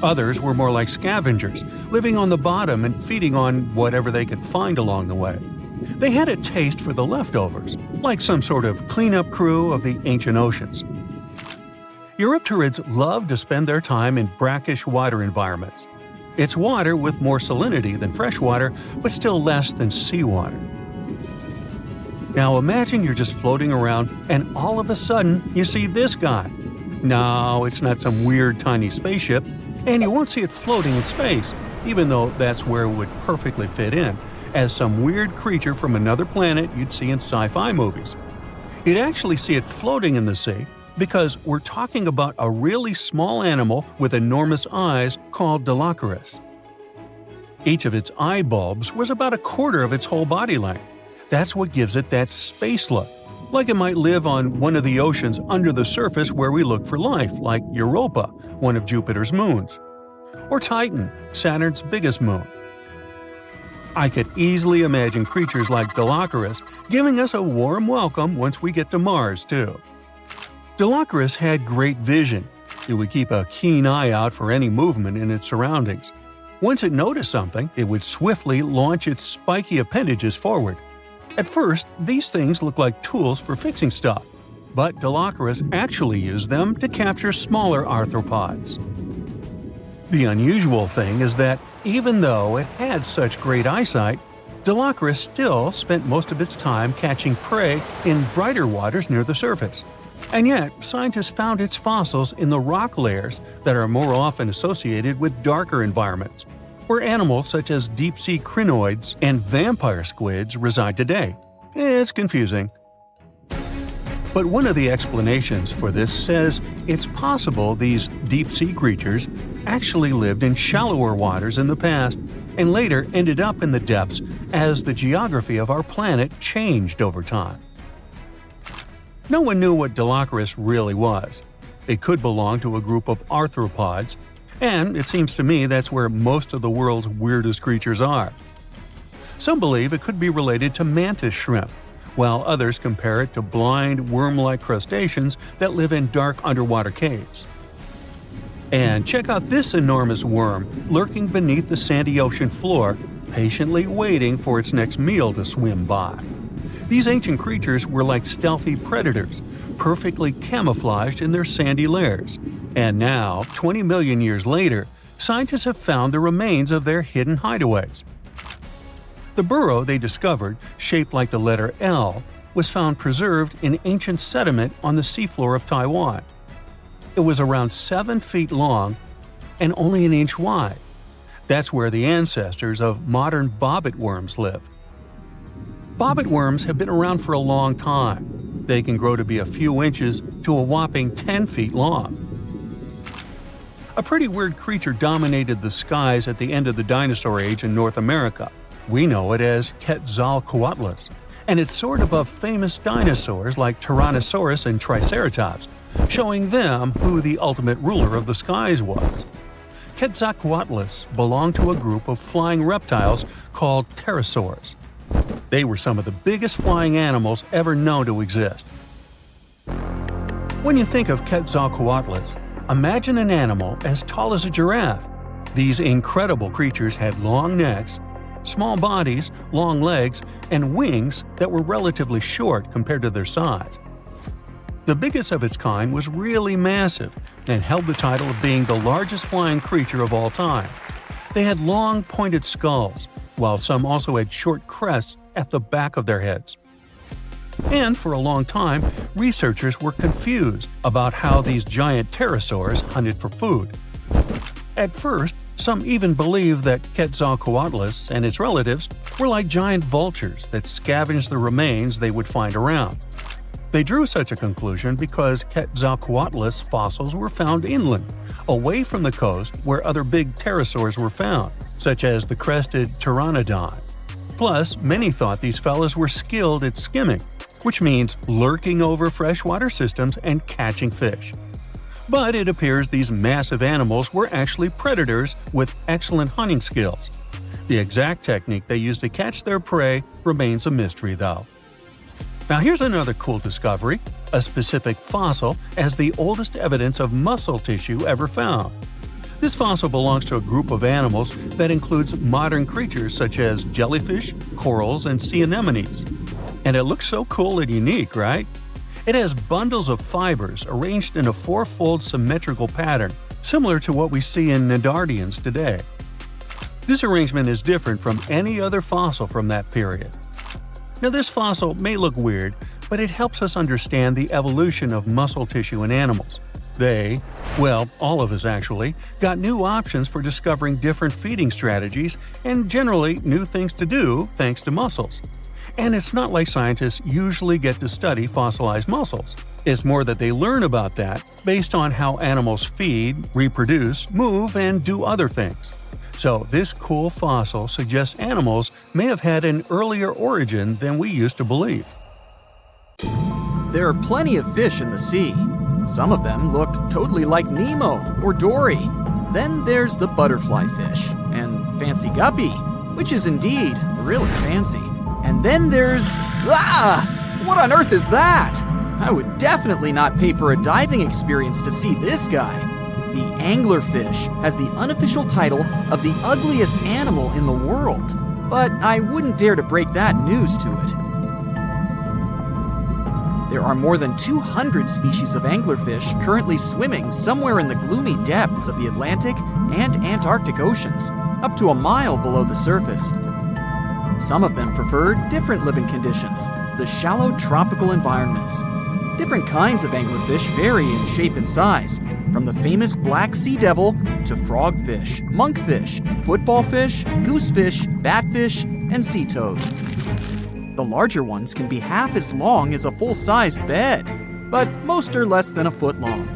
B: Others were more like scavengers, living on the bottom and feeding on whatever they could find along the way. They had a taste for the leftovers, like some sort of cleanup crew of the ancient oceans. Eurypterids loved to spend their time in brackish water environments. It's water with more salinity than fresh water, but still less than seawater. Now imagine you're just floating around and all of a sudden you see this guy. No, it's not some weird tiny spaceship, and you won't see it floating in space, even though that's where it would perfectly fit in, as some weird creature from another planet you'd see in sci-fi movies. You'd actually see it floating in the sea because we're talking about a really small animal with enormous eyes called Dollocaris. Each of its eye bulbs was about a quarter of its whole body length. That's what gives it that space look. like it might live on one of the oceans under the surface where we look for life, like Europa, one of Jupiter's moons, or Titan, Saturn's biggest moon. I could easily imagine creatures like Dollocaris giving us a warm welcome once we get to Mars, too. Dollocaris had great vision. It would keep a keen eye out for any movement in its surroundings. Once it noticed something, it would swiftly launch its spiky appendages forward. At first, these things looked like tools for fixing stuff, but Dollocaris actually used them to capture smaller arthropods. The unusual thing is that even though it had such great eyesight, Dollocaris still spent most of its time catching prey in brighter waters near the surface. And yet, scientists found its fossils in the rock layers that are more often associated with darker environments, where animals such as deep-sea crinoids and vampire squids reside today. It's confusing. But one of the explanations for this says it's possible these deep-sea creatures actually lived in shallower waters in the past and later ended up in the depths as the geography of our planet changed over time. No one knew what Dollocaris really was. It could belong to a group of arthropods, and it seems to me that's where most of the world's weirdest creatures are. Some believe it could be related to mantis shrimp, while others compare it to blind, worm-like crustaceans that live in dark underwater caves. And check out this enormous worm lurking beneath the sandy ocean floor, patiently waiting for its next meal to swim by. These ancient creatures were like stealthy predators, perfectly camouflaged in their sandy lairs. And now, 20 million years later, scientists have found the remains of their hidden hideaways. The burrow they discovered, shaped like the letter L, was found preserved in ancient sediment on the seafloor of Taiwan. It was around 7 feet long and only an inch wide. That's where the ancestors of modern bobbit worms live. Bobbit worms have been around for a long time. They can grow to be a few inches to a whopping 10 feet long. A pretty weird creature dominated the skies at the end of the dinosaur age in North America. We know it as Quetzalcoatlus, and it soared above famous dinosaurs like Tyrannosaurus and Triceratops, showing them who the ultimate ruler of the skies was. Quetzalcoatlus belonged to a group of flying reptiles called pterosaurs. They were some of the biggest flying animals ever known to exist. When you think of Quetzalcoatlus, imagine an animal as tall as a giraffe. These incredible creatures had long necks, small bodies, long legs, and wings that were relatively short compared to their size. The biggest of its kind was really massive and held the title of being the largest flying creature of all time. They had long, pointed skulls, while some also had short crests at the back of their heads. And for a long time, researchers were confused about how these giant pterosaurs hunted for food. At first, some even believed that Quetzalcoatlus and its relatives were like giant vultures that scavenged the remains they would find around. They drew such a conclusion because Quetzalcoatlus fossils were found inland, away from the coast where other big pterosaurs were found, such as the crested Pteranodon. Plus, many thought these fellas were skilled at skimming, which means lurking over freshwater systems and catching fish. But it appears these massive animals were actually predators with excellent hunting skills. The exact technique they used to catch their prey remains a mystery, though. Now here's another cool discovery, a specific fossil as the oldest evidence of muscle tissue ever found. This fossil belongs to a group of animals that includes modern creatures such as jellyfish, corals, and sea anemones. And it looks so cool and unique, right? It has bundles of fibers arranged in a four-fold symmetrical pattern, similar to what we see in Nedardians today. This arrangement is different from any other fossil from that period. Now this fossil may look weird, but it helps us understand the evolution of muscle tissue in animals. They, well, all of us actually, got new options for discovering different feeding strategies and generally new things to do thanks to muscles. And it's not like scientists usually get to study fossilized muscles. It's more that they learn about that based on how animals feed, reproduce, move, and do other things. So this cool fossil suggests animals may have had an earlier origin than we used to believe.
C: there are plenty of fish in the sea. Some of them look totally like Nemo or Dory. Then there's the butterfly fish and fancy guppy, which is indeed really fancy. And then there's... What on earth is that? I would definitely not pay for a diving experience to see this guy. The anglerfish has the unofficial title of the ugliest animal in the world, but I wouldn't dare to break that news to it. There are more than 200 species of anglerfish currently swimming somewhere in the gloomy depths of the Atlantic and Antarctic Oceans, up to a mile below the surface. Some of them prefer different living conditions, the shallow tropical environments. Different kinds of anglerfish vary in shape and size, from the famous black sea devil to frogfish, monkfish, footballfish, goosefish, batfish, and sea toad. The larger ones can be half as long as a full-sized bed, but most are less than a foot long.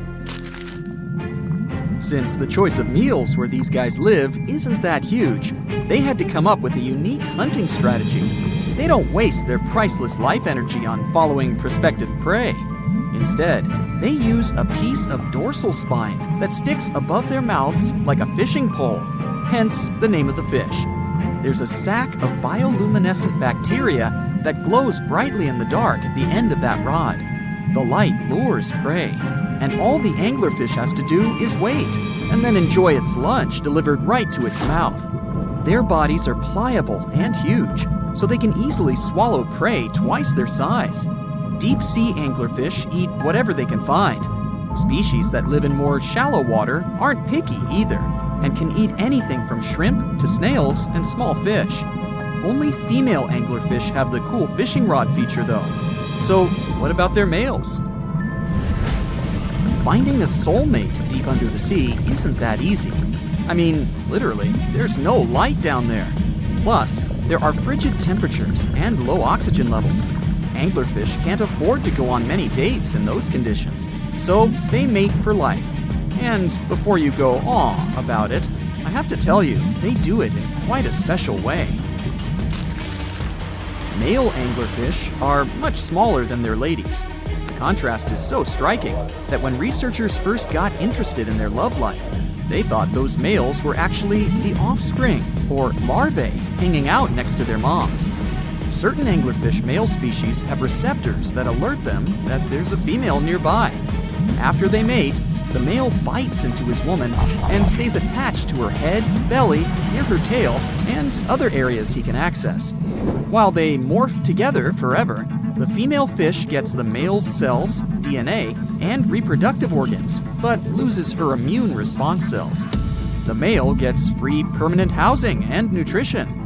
C: Since the choice of meals where these guys live isn't that huge, they had to come up with a unique hunting strategy. They don't waste their priceless life energy on following prospective prey. Instead, they use a piece of dorsal spine that sticks above their mouths like a fishing pole, hence the name of the fish. There's a sac of bioluminescent bacteria that glows brightly in the dark at the end of that rod. The light lures prey, and all the anglerfish has to do is wait, and then enjoy its lunch delivered right to its mouth. Their bodies are pliable and huge, so they can easily swallow prey twice their size. Deep-sea anglerfish eat whatever they can find. Species that live in more shallow water aren't picky either, and can eat anything from shrimp to snails and small fish. Only female anglerfish have the cool fishing rod feature though. So what about their males? Finding a soulmate deep under the sea isn't that easy. I mean, literally, there's no light down there. Plus, there are frigid temperatures and low oxygen levels. Anglerfish can't afford to go on many dates in those conditions, so they mate for life. And before you go aw about it, I have to tell you, they do it in quite a special way. Male anglerfish are much smaller than their ladies. The contrast is so striking that when researchers first got interested in their love life, they thought those males were actually the offspring, or larvae, hanging out next to their moms. Certain anglerfish male species have receptors that alert them that there's a female nearby. After they mate, the male bites into his woman and stays attached to her head, belly, near her tail, and other areas he can access. While they morph together forever, the female fish gets the male's cells, DNA, and reproductive organs, but loses her immune response cells. The male gets free permanent housing and nutrition.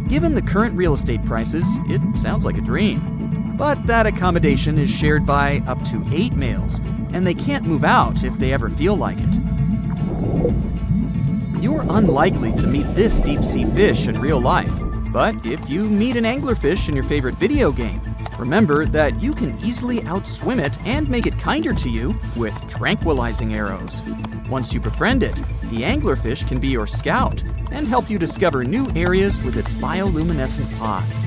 C: Given the current real estate prices, it sounds like a dream. But that accommodation is shared by up to 8 males, and they can't move out if they ever feel like it. You're unlikely to meet this deep-sea fish in real life, but if you meet an anglerfish in your favorite video game, remember that you can easily outswim it and make it kinder to you with tranquilizing arrows. Once you befriend it, the anglerfish can be your scout and help you discover new areas with its bioluminescent pods.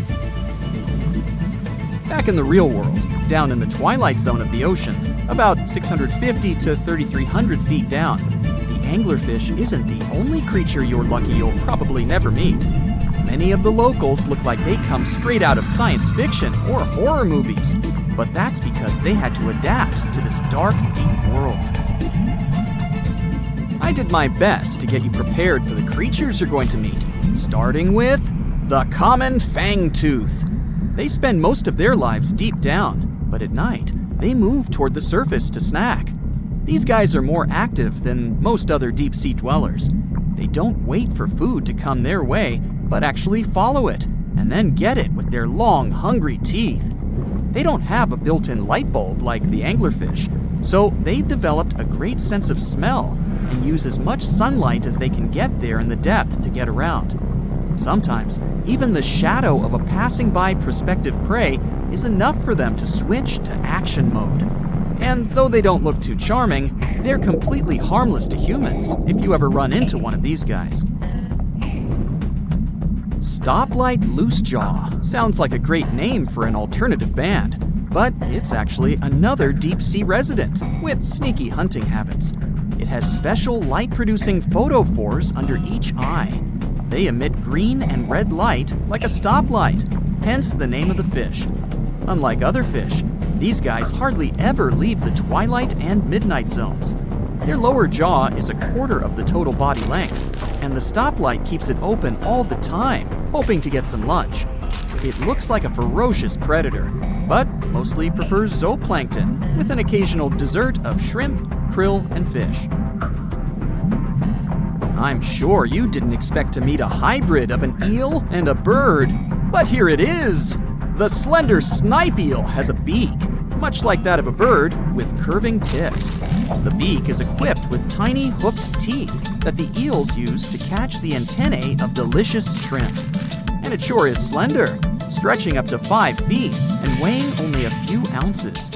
C: Back in the real world, down in the twilight zone of the ocean, about 650 to 3,300 feet down, the anglerfish isn't the only creature you're lucky you'll probably never meet. Many of the locals look like they come straight out of science fiction or horror movies, but that's because they had to adapt to this dark, deep world. I did my best to get you prepared for the creatures you're going to meet, starting with the common fangtooth. They spend most of their lives deep down, but at night, they move toward the surface to snack. These guys are more active than most other deep-sea dwellers. They don't wait for food to come their way, but actually follow it, and then get it with their long, hungry teeth. They don't have a built-in light bulb like the anglerfish, so they've developed a great sense of smell and use as much sunlight as they can get there in the depth to get around. Sometimes, even the shadow of a passing by prospective prey is enough for them to switch to action mode. And though they don't look too charming, they're completely harmless to humans if you ever run into one of these guys. Stoplight Loosejaw sounds like a great name for an alternative band. But it's actually another deep-sea resident with sneaky hunting habits. It has special light-producing photophores under each eye. They emit green and red light like a stoplight, hence the name of the fish. Unlike other fish, these guys hardly ever leave the twilight and midnight zones. Their lower jaw is a quarter of the total body length, and the stoplight keeps it open all the time, hoping to get some lunch. It looks like a ferocious predator, but mostly prefers zooplankton, with an occasional dessert of shrimp, krill, and fish. I'm sure you didn't expect to meet a hybrid of an eel and a bird, but here it is! The slender snipe eel has a beak, much like that of a bird, with curving tips. The beak is equipped with tiny hooked teeth that the eels use to catch the antennae of delicious shrimp. And it sure is slender, stretching up to 5 feet and weighing only a few ounces.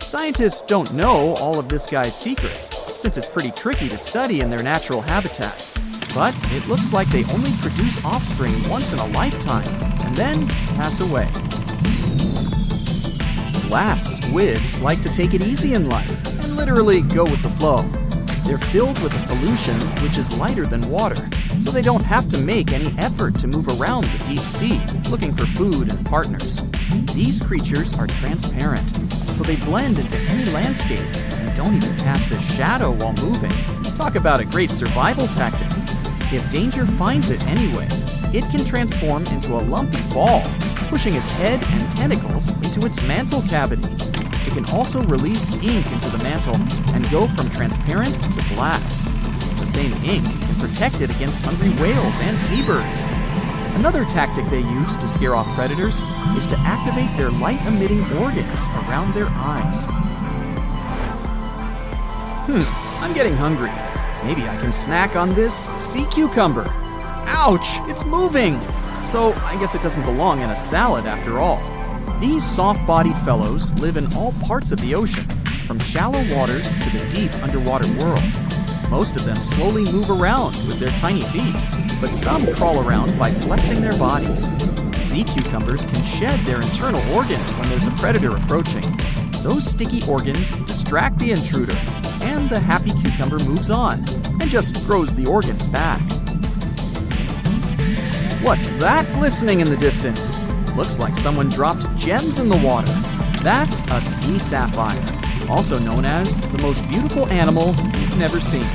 C: Scientists don't know all of this guy's secrets, since it's pretty tricky to study in their natural habitat. But it looks like they only produce offspring once in a lifetime, and then pass away. Glass squids like to take it easy in life and literally go with the flow. They're filled with a solution which is lighter than water, so they don't have to make any effort to move around the deep sea looking for food and partners. These creatures are transparent, so they blend into any landscape and don't even cast a shadow while moving. Talk about a great survival tactic. If danger finds it anyway, it can transform into a lumpy ball, pushing its head and tentacles into its mantle cavity. It can also release ink into the mantle and go from transparent to black. The same ink can protect it against hungry whales and seabirds. Another tactic they use to scare off predators is to activate their light-emitting organs around their eyes. I'm getting hungry. Maybe I can snack on this sea cucumber. Ouch, it's moving! So I guess it doesn't belong in a salad after all. These soft-bodied fellows live in all parts of the ocean, from shallow waters to the deep underwater world. Most of them slowly move around with their tiny feet, but some crawl around by flexing their bodies. Sea cucumbers can shed their internal organs when there's a predator approaching. Those sticky organs distract the intruder, and the happy cucumber moves on and just grows the organs back. What's that glistening in the distance? Looks like someone dropped gems in the water. That's a sea sapphire, also known as the most beautiful animal you've never seen.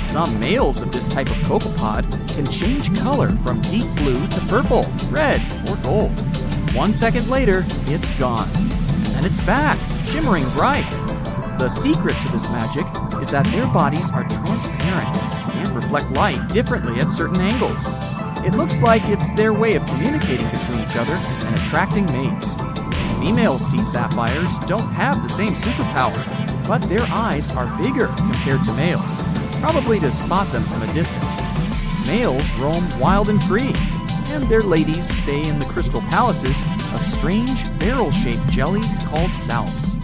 C: Some males of this type of copepod can change color from deep blue to purple, red, or gold. 1 second later, it's gone. And it's back, shimmering bright. The secret to this magic is that their bodies are transparent and reflect light differently at certain angles. It looks like it's their way of communicating between each other and attracting mates. Female sea sapphires don't have the same superpower, but their eyes are bigger compared to males, probably to spot them from a distance. Males roam wild and free, and their ladies stay in the crystal palaces of strange barrel-shaped jellies called salps.